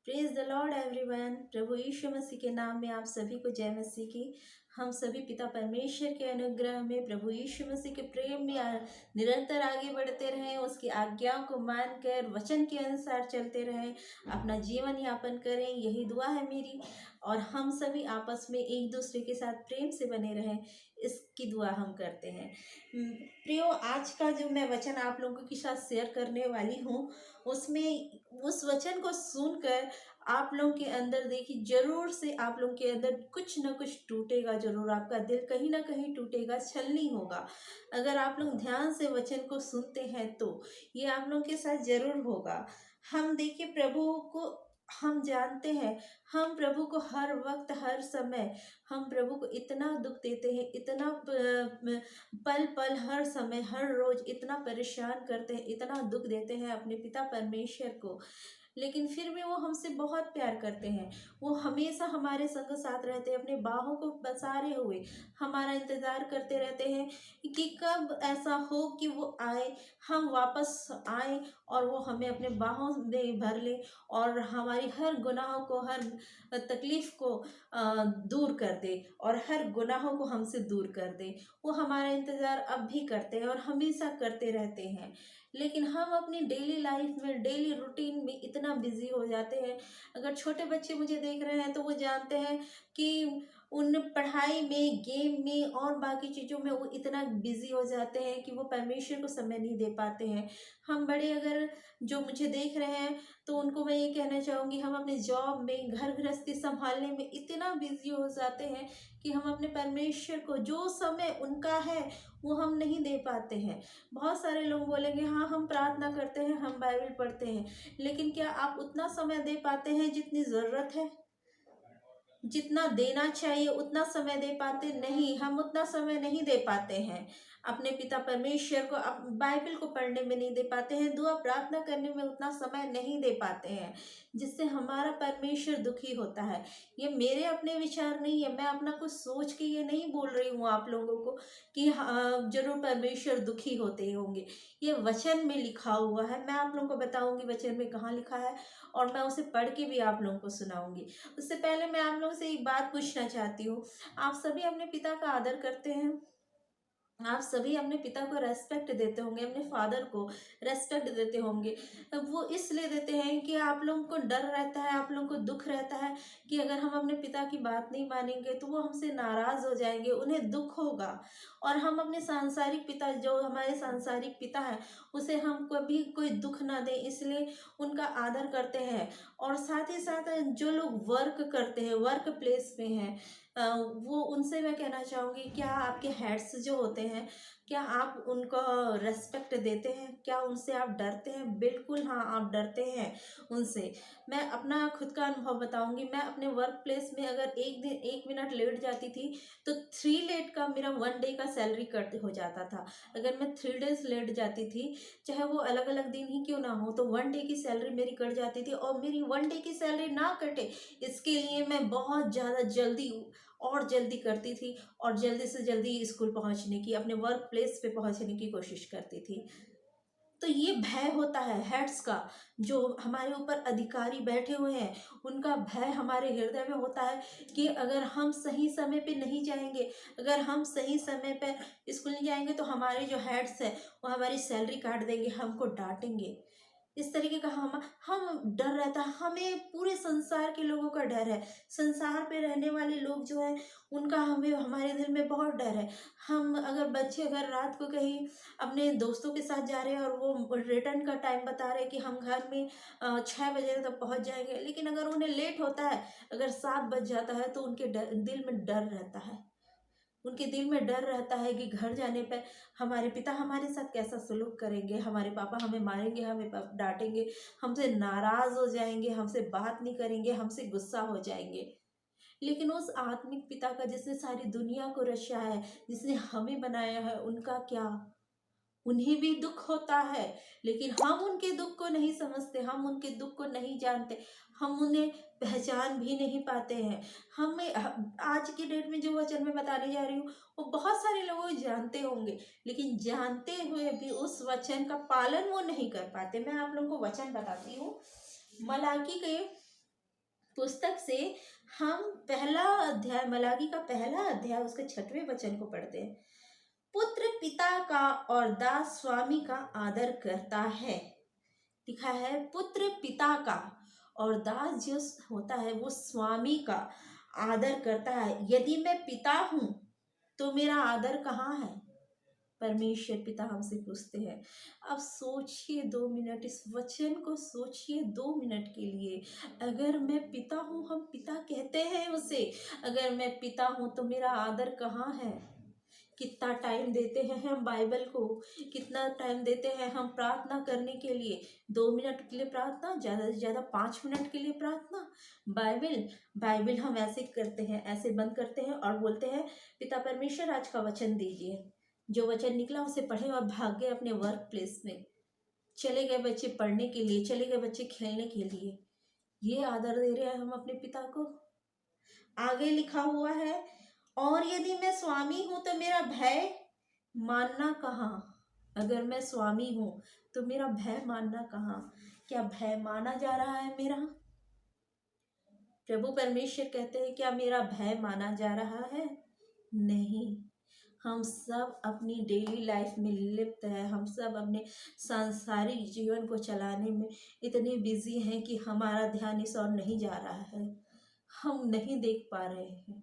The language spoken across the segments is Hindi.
Praise the lord everyone. प्रभु यीशु मसीह के नाम में आप सभी को जय मसीह की। हम सभी पिता परमेश्वर के अनुग्रह में, प्रभु यीशु मसीह के प्रेम में निरंतर आगे बढ़ते रहें, उसकी आज्ञाओं को मानकर वचन के अनुसार चलते रहें, अपना जीवन यापन करें। यही दुआ है मेरी। और हम सभी आपस में एक दूसरे के साथ प्रेम से बने रहें, इसकी दुआ हम करते हैं। प्रियो, आज का जो मैं वचन आप लोगों के साथ शेयर करने वाली हूँ, उसमें उस वचन को सुनकर आप लोगों के अंदर देखिए, जरूर से आप लोगों के अंदर कुछ ना कुछ टूटेगा, जरूर आपका दिल कहीं ना कहीं टूटेगा, छलनी होगा। अगर आप लोग ध्यान से वचन को सुनते हैं तो ये आप लोगों के साथ जरूर होगा। हम देखिए, प्रभु को हम जानते हैं, हम प्रभु को हर वक्त हर समय हम प्रभु को इतना दुख देते हैं, इतना पल पल हर समय हर रोज इतना परेशान करते हैं, इतना दुख देते हैं अपने पिता परमेश्वर को। लेकिन फिर भी वो हमसे बहुत प्यार करते हैं। वो हमेशा हमारे संग साथ रहते हैं, अपने बाहों को पसारे हुए हमारा इंतज़ार करते रहते हैं कि कब ऐसा हो कि वो आए, हम वापस आए और वो हमें अपने बाहों में भर ले और हमारी हर गुनाहों को, हर तकलीफ़ को दूर कर दे और हर गुनाहों को हमसे दूर कर दे। वो हमारा इंतज़ार अब भी करते हैं और हमेशा करते रहते हैं। लेकिन हम अपनी डेली लाइफ में, डेली रूटीन में इतना बिजी हो जाते हैं। अगर छोटे बच्चे मुझे देख रहे हैं तो वो जानते हैं कि उन पढ़ाई में, गेम में और बाकी चीज़ों में वो इतना बिजी हो जाते हैं कि वो परमेश्वर को समय नहीं दे पाते हैं। हम बड़े अगर जो मुझे देख रहे हैं तो उनको मैं ये कहना चाहूँगी, हम अपने जॉब में, घर गृहस्थी संभालने में इतना बिजी हो जाते हैं कि हम अपने परमेश्वर को जो समय उनका है वो हम नहीं दे पाते हैं। बहुत सारे लोग बोलेंगे हाँ हम प्रार्थना करते हैं, हम बाइबल पढ़ते हैं, लेकिन क्या आप उतना समय दे पाते हैं जितनी ज़रूरत है? जितना देना चाहिए उतना समय दे पाते नहीं, हम उतना समय नहीं दे पाते हैं अपने पिता परमेश्वर को, बाइबल को पढ़ने में नहीं दे पाते हैं, दुआ प्रार्थना करने में उतना समय नहीं दे पाते हैं, जिससे हमारा परमेश्वर दुखी होता है। ये मेरे अपने विचार नहीं है, मैं अपना कुछ सोच के ये नहीं बोल रही हूँ आप लोगों को कि हाँ जरूर परमेश्वर दुखी होते होंगे। ये वचन में लिखा हुआ है, मैं आप लोगों को बताऊंगी वचन में कहाँ लिखा है और मैं उसे पढ़ के भी आप लोगों को सुनाऊंगी। उससे पहले मैं आप लोगों से एक बात पूछना चाहती हूँ, आप सभी अपने पिता का आदर करते हैं? आप सभी अपने पिता को रेस्पेक्ट देते होंगे, अपने फादर को रेस्पेक्ट देते होंगे। वो इसलिए देते हैं कि आप लोगों को डर रहता है, आप लोगों को दुख रहता है कि अगर हम अपने पिता की बात नहीं मानेंगे तो वो हमसे नाराज़ हो जाएंगे, उन्हें दुख होगा। और हम अपने सांसारिक पिता, जो हमारे सांसारिक पिता है, उसे हम कभी कोई दुख ना दें, इसलिए उनका आदर करते हैं। और साथ ही साथ जो लोग वर्क करते हैं, वर्क प्लेस में हैं, वो उनसे मैं कहना चाहूँगी, क्या आपके हेड्स जो होते हैं, क्या आप उनको रेस्पेक्ट देते हैं? क्या उनसे आप डरते हैं? बिल्कुल हाँ, आप डरते हैं उनसे। मैं अपना खुद का अनुभव बताऊंगी। मैं अपने वर्क प्लेस में अगर एक दिन 1 मिनट लेट जाती थी तो 3 लेट का मेरा 1 डे का सैलरी कट हो जाता था। अगर मैं 3 डेज लेट जाती थी, चाहे वो अलग अलग दिन ही क्यों ना हो, तो 1 डे की सैलरी मेरी कट जाती थी। और मेरी 1 डे की सैलरी ना कटे, इसके लिए मैं बहुत ज़्यादा जल्दी और जल्दी करती थी और जल्दी से जल्दी स्कूल पहुंचने की, अपने वर्क प्लेस पे पहुंचने की कोशिश करती थी। तो ये भय होता है हेड्स का, जो हमारे ऊपर अधिकारी बैठे हुए हैं, उनका भय हमारे हृदय में होता है कि अगर हम सही समय पे नहीं जाएंगे, अगर हम सही समय पे स्कूल नहीं जाएंगे तो हमारे जो हेड्स हैं वो हमारी सैलरी काट देंगे, हमको डांटेंगे। इस तरीके का हम डर रहता है, हमें पूरे संसार के लोगों का डर है। संसार पे रहने वाले लोग जो हैं उनका हमें, हमारे दिल में बहुत डर है। हम अगर बच्चे अगर रात को कहीं अपने दोस्तों के साथ जा रहे हैं और वो रिटर्न का टाइम बता रहे हैं कि हम घर में 6 बजे तक पहुंच जाएंगे, लेकिन अगर उन्हें लेट होता है, अगर 7 बज जाता है, तो उनके दिल में डर रहता है। उनके दिल में डर रहता है कि घर जाने पर हमारे पिता हमारे साथ कैसा सलूक करेंगे, हमारे पापा हमें मारेंगे, हमें डांटेंगे, हमसे नाराज हो जाएंगे, हमसे बात नहीं करेंगे, हमसे गुस्सा हो जाएंगे। लेकिन उस आत्मिक पिता का, जिसने सारी दुनिया को रचा है, जिसने हमें बनाया है, उनका क्या? उन्हें भी दुख होता है, लेकिन हम उनके दुख को नहीं समझते, हम उनके दुख को नहीं जानते, हम उन्हें पहचान भी नहीं पाते हैं। हमें आज की डेट में जो वचन मैं बताने जा रही हूँ वो बहुत सारे लोग जानते होंगे, लेकिन जानते हुए भी उस वचन का पालन वो नहीं कर पाते। मैं आप लोगों को वचन बताती हूँ, मलाकी के पुस्तक से हम पहला अध्याय, मलाकी का पहला अध्याय, उसके 6वें वचन को पढ़ते हैं। पुत्र पिता का और दास स्वामी का आदर करता है। लिखा है पुत्र पिता का और दास जो होता है वो स्वामी का आदर करता है। यदि मैं पिता हूं तो मेरा आदर कहाँ है? परमेश्वर पिता हमसे पूछते हैं। अब सोचिए 2 मिनट, इस वचन को सोचिए 2 मिनट के लिए। अगर मैं पिता हूँ, हम पिता कहते हैं उसे, अगर मैं पिता हूँ तो मेरा आदर कहाँ है? कितना टाइम देते हैं हम बाइबल को, कितना टाइम देते हैं हम प्रार्थना करने के लिए? 2 मिनट के लिए प्रार्थना, ज़्यादा से ज़्यादा 5 मिनट के लिए प्रार्थना। बाइबल हम ऐसे करते हैं, ऐसे बंद करते हैं और बोलते हैं पिता परमेश्वर आज का वचन दीजिए। जो वचन निकला उसे पढ़े और भाग गए अपने वर्क प्लेस में। चले गए बच्चे पढ़ने के लिए, चले गए बच्चे खेलने के लिए। ये आदर दे रहे हैं हम अपने पिता को? आगे लिखा हुआ है, और यदि मैं स्वामी हूं तो मेरा भय मानना कहाँ? अगर मैं स्वामी हूं तो मेरा भय मानना कहाँ? क्या भय माना जा रहा है मेरा? प्रभु परमेश्वर कहते हैं क्या मेरा भय माना जा रहा है? नहीं। हम सब अपनी डेली लाइफ में लिप्त है, हम सब अपने सांसारिक जीवन को चलाने में इतने बिजी हैं कि हमारा ध्यान इस ओर नहीं जा रहा है। हम नहीं देख पा रहे हैं,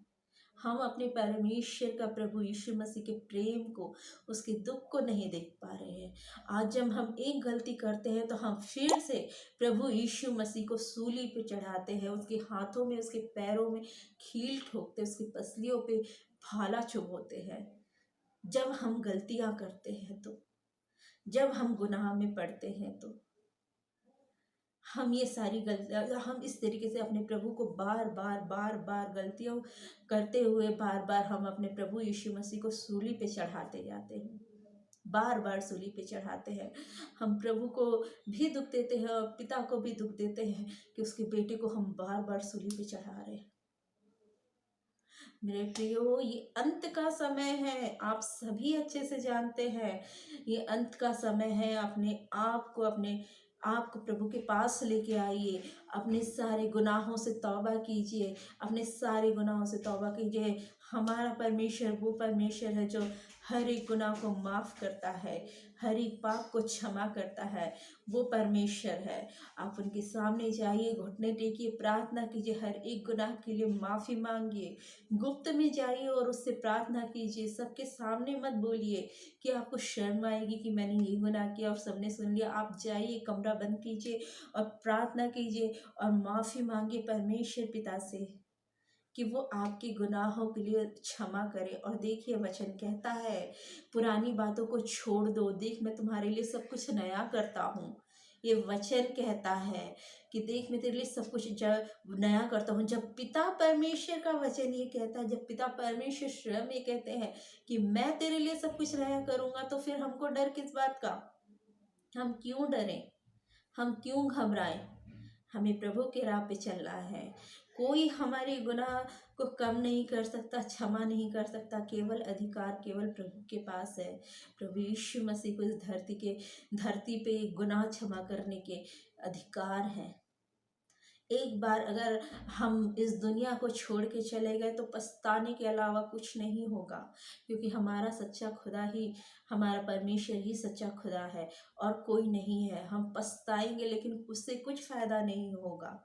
हम अपने परमेश्वर का, प्रभु यीशु मसीह के प्रेम को, उसके दुख को नहीं देख पा रहे हैं। आज जब हम एक गलती करते हैं तो हम फिर से प्रभु यीशु मसीह को सूली पे चढ़ाते हैं, उसके हाथों में, उसके पैरों में कील ठोकते, उसकी पसलियों पे भाला चुभोते हैं। जब हम गलतियां करते हैं तो, जब हम गुनाह में पड़ते हैं तो हम ये सारी गलतियां, हम इस तरीके से अपने प्रभु को बार बार गलतियों करते हुए बार बार हम अपने प्रभु यीशु मसीह को सूली पे चढ़ाते जाते हैं, बार बार सूली पे चढ़ाते हैं। हम प्रभु को भी दुख देते हैं और पिता को भी दुख देते हैं कि उसके बेटे को हम बार बार सूली पे चढ़ा रहे हैं। मेरे प्रियो, ये अंत का समय है, आप सभी अच्छे से जानते हैं ये अंत का समय है। अपने आप को प्रभु के पास लेके आइए, अपने सारे गुनाहों से तौबा कीजिए, अपने सारे गुनाहों से तौबा कीजिए। हमारा परमेश्वर वो परमेश्वर है जो हर एक गुनाह को माफ़ करता है, हर एक पाप को क्षमा करता है, वो परमेश्वर है। आप उनके सामने जाइए, घुटने टेकिए, प्रार्थना कीजिए, हर एक गुनाह के लिए माफ़ी मांगिए, गुप्त में जाइए और उससे प्रार्थना कीजिए। सबके सामने मत बोलिए कि आपको शर्म आएगी कि मैंने ये गुनाह किया और सबने सुन लिया। आप जाइए, कमरा बंद कीजिए और प्रार्थना कीजिए और माफ़ी मांगिए परमेश्वर पिता से कि वो आपके गुनाहों के लिए क्षमा करे। और देखिए वचन कहता है पुरानी बातों को छोड़ दो, देख मैं तुम्हारे लिए सब कुछ नया करता हूँ। ये वचन कहता है कि देख मैं तेरे लिए सब कुछ नया करता हूँ। जब पिता परमेश्वर का वचन ये कहता है, जब पिता परमेश्वर स्वयं ये कहते हैं कि मैं तेरे लिए सब कुछ नया करूँगा, तो फिर हमको डर किस बात का? हम क्यों डरें, हम क्यों घबराएं? हमें प्रभु के राह पे चलना है। कोई हमारे गुनाह को कम नहीं कर सकता, क्षमा नहीं कर सकता। केवल अधिकार केवल प्रभु के पास है। प्रभु यीशु मसीह को इस धरती पे गुनाह क्षमा करने के अधिकार है। एक बार अगर हम इस दुनिया को छोड़ के चले गए तो पछताने के अलावा कुछ नहीं होगा, क्योंकि हमारा सच्चा खुदा ही, हमारा परमेश्वर ही सच्चा खुदा है और कोई नहीं है। हम पछताएंगे लेकिन उससे कुछ फायदा नहीं होगा,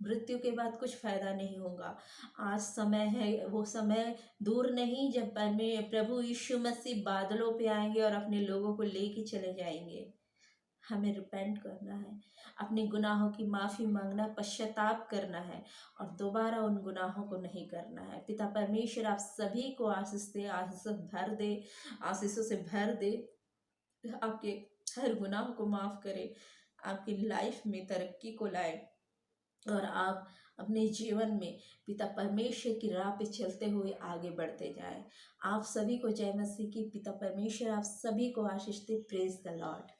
मृत्यु के बाद कुछ फायदा नहीं होगा। आज समय है, वो समय दूर नहीं जब प्रभु यीशु मसीह बादलों पे आएंगे और अपने लोगों को लेके चले जाएंगे। हमें रिपेंट करना है, अपने गुनाहों की माफ़ी मांगना, पश्चाताप करना है और दोबारा उन गुनाहों को नहीं करना है। पिता परमेश्वर आप सभी को आशीष दे, आशीषों से भर दे, आपके हर गुनाह को माफ़ करे, आपकी लाइफ में तरक्की को लाए और आप अपने जीवन में पिता परमेश्वर की राह पे चलते हुए आगे बढ़ते जाएं। आप सभी को जय मसीह की। पिता परमेश्वर आप सभी को आशीष दे। Praise the Lord.